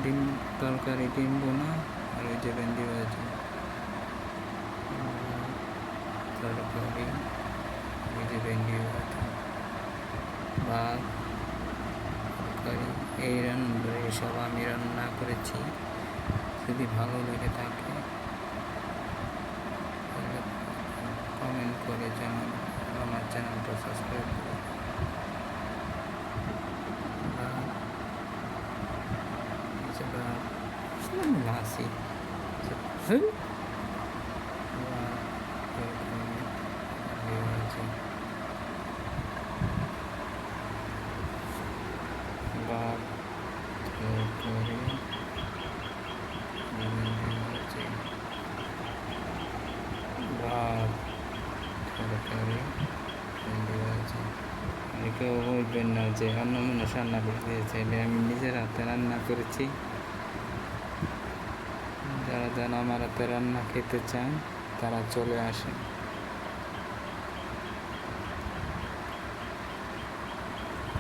ডিম তরকারি, ডিম বোনা আর ওই যে ভেন্ডি ভাজি তরকারি, ওই যে ভেন্ডি ভাজি, ভাত, তরকারি, এইসব আমি রান্না করেছি। যদি ভালো লেগে থাকে তাহলে কমেন্ট করে জানান, আমার চ্যানেলটা সাবস্ক্রাইব করুন। Nasi bab terakhir bab terakhir কেউ বলবেন না যে অন্য মানুষ রান্না করে দিয়েছে, আমি নিজের হাতে রান্না করেছি। যারা যারা আমার হাতে রান্না খেতে চান তারা চলে আসেন।